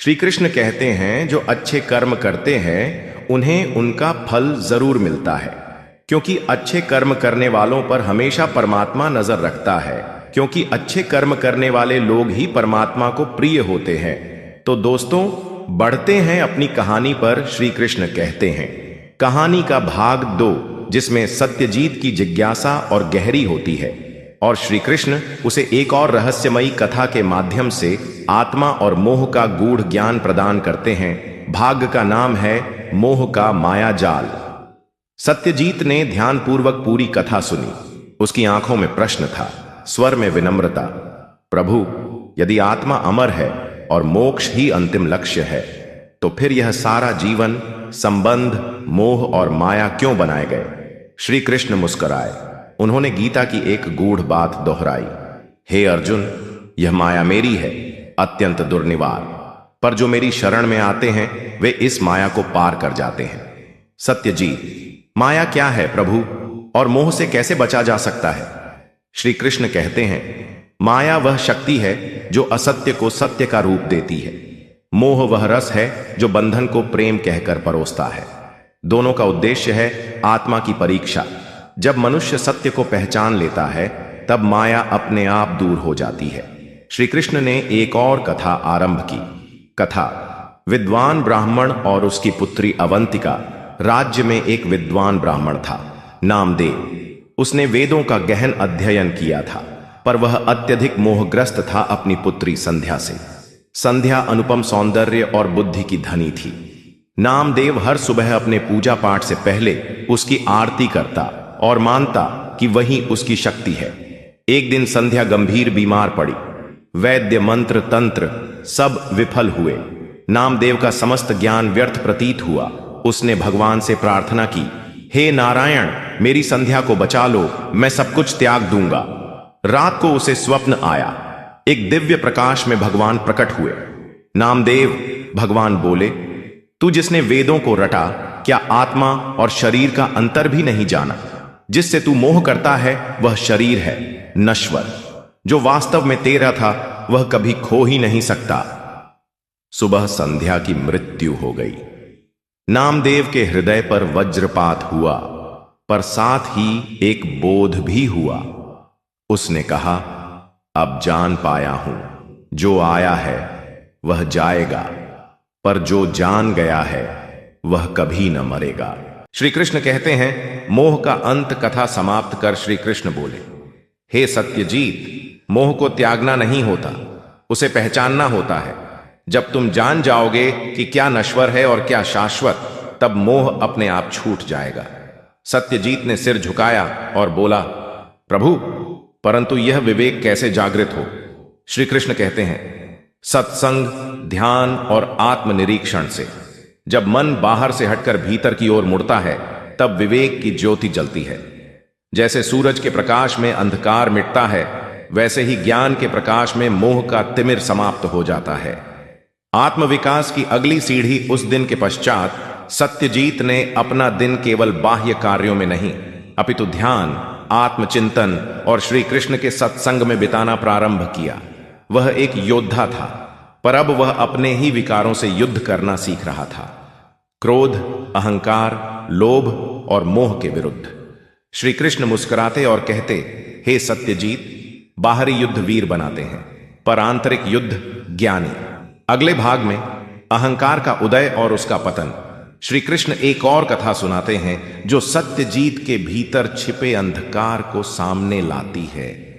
श्री कृष्ण कहते हैं जो अच्छे कर्म करते हैं उन्हें उनका फल जरूर मिलता है, क्योंकि अच्छे कर्म करने वालों पर हमेशा परमात्मा नजर रखता है, क्योंकि अच्छे कर्म करने वाले लोग ही परमात्मा को प्रिय होते हैं। तो दोस्तों, बढ़ते हैं अपनी कहानी पर। श्री कृष्ण कहते हैं कहानी का भाग 2, जिसमें सत्यजीत की जिज्ञासा और गहरी होती है, और श्री कृष्ण उसे एक और रहस्यमयी कथा के माध्यम से आत्मा और मोह का गूढ़ ज्ञान प्रदान करते हैं। भाग का नाम है मोह का माया जाल। सत्यजीत ने ध्यानपूर्वक पूरी कथा सुनी। उसकी आंखों में प्रश्न था, स्वर में विनम्रता। प्रभु, यदि आत्मा अमर है और मोक्ष ही अंतिम लक्ष्य है, तो फिर यह सारा जीवन, संबंध, मोह और माया क्यों बनाए गए? श्री कृष्ण मुस्कुराए। उन्होंने गीता की एक गूढ़ बात दोहराई, हे अर्जुन, यह माया मेरी है, अत्यंत दुर्निवार, पर जो मेरी शरण में आते हैं वे इस माया को पार कर जाते हैं। सत्यजीत, माया क्या है प्रभु, और मोह से कैसे बचा जा सकता है? श्री कृष्ण कहते हैं माया वह शक्ति है जो असत्य को सत्य का रूप देती है। मोह वह रस है जो बंधन को प्रेम कहकर परोसता है। दोनों का उद्देश्य है आत्मा की परीक्षा। जब मनुष्य सत्य को पहचान लेता है तब माया अपने आप दूर हो जाती है। श्री कृष्ण ने एक और कथा आरंभ की। कथा, विद्वान ब्राह्मण और उसकी पुत्री अवंतिका। राज्य में एक विद्वान ब्राह्मण था, नामदेव। उसने वेदों का गहन अध्ययन किया था, पर वह अत्यधिक मोहग्रस्त था अपनी पुत्री संध्या से। संध्या अनुपम सौंदर्य और बुद्धि की धनी थी। नामदेव हर सुबह अपने पूजा पाठ से पहले उसकी आरती करता और मानता कि वही उसकी शक्ति है। एक दिन संध्या गंभीर बीमार पड़ी। वैद्य, मंत्र, तंत्र सब विफल हुए। नामदेव का समस्त ज्ञान व्यर्थ प्रतीत हुआ। उसने भगवान से प्रार्थना की, हे नारायण, मेरी संध्या को बचा लो, मैं सब कुछ त्याग दूंगा। रात को उसे स्वप्न आया। एक दिव्य प्रकाश में भगवान प्रकट हुए। नामदेव, भगवान बोले, तू जिसने वेदों को रटा, क्या आत्मा और शरीर का अंतर भी नहीं जाना? जिससे तू मोह करता है वह शरीर है, नश्वर। जो वास्तव में तेरा था वह कभी खो ही नहीं सकता। सुबह संध्या की मृत्यु हो गई। नामदेव के हृदय पर वज्रपात हुआ, पर साथ ही एक बोध भी हुआ। उसने कहा, अब जान पाया हूं, जो आया है वह जाएगा, पर जो जान गया है वह कभी न मरेगा। श्री कृष्ण कहते हैं मोह का अंत कथा समाप्त कर श्री कृष्ण बोले, हे सत्यजीत, मोह को त्यागना नहीं होता, उसे पहचानना होता है। जब तुम जान जाओगे कि क्या नश्वर है और क्या शाश्वत, तब मोह अपने आप छूट जाएगा। सत्यजीत ने सिर झुकाया और बोला, प्रभु, परंतु यह विवेक कैसे जागृत हो? श्री कृष्ण कहते हैं सत्संग, ध्यान और आत्मनिरीक्षण से। जब मन बाहर से हटकर भीतर की ओर मुड़ता है तब विवेक की ज्योति जलती है। जैसे सूरज के प्रकाश में अंधकार मिटता है, वैसे ही ज्ञान के प्रकाश में मोह का तिमिर समाप्त हो जाता है। आत्मविकास की अगली सीढ़ी उस दिन के पश्चात सत्यजीत ने अपना दिन केवल बाह्य कार्यों में नहीं, अपितु ध्यान, आत्मचिंतन और श्री कृष्ण के सत्संग में बिताना प्रारंभ किया। वह एक योद्धा था, पर अब वह अपने ही विकारों से युद्ध करना सीख रहा था। क्रोध, अहंकार, लोभ और मोह के विरुद्ध। श्री कृष्ण मुस्कुराते और कहते, हे सत्यजीत, बाहरी युद्ध वीर बनाते हैं, पर आंतरिक युद्ध ज्ञानी। अगले भाग में अहंकार का उदय और उसका पतन। श्री कृष्ण एक और कथा सुनाते हैं जो सत्यजीत के भीतर छिपे अंधकार को सामने लाती है।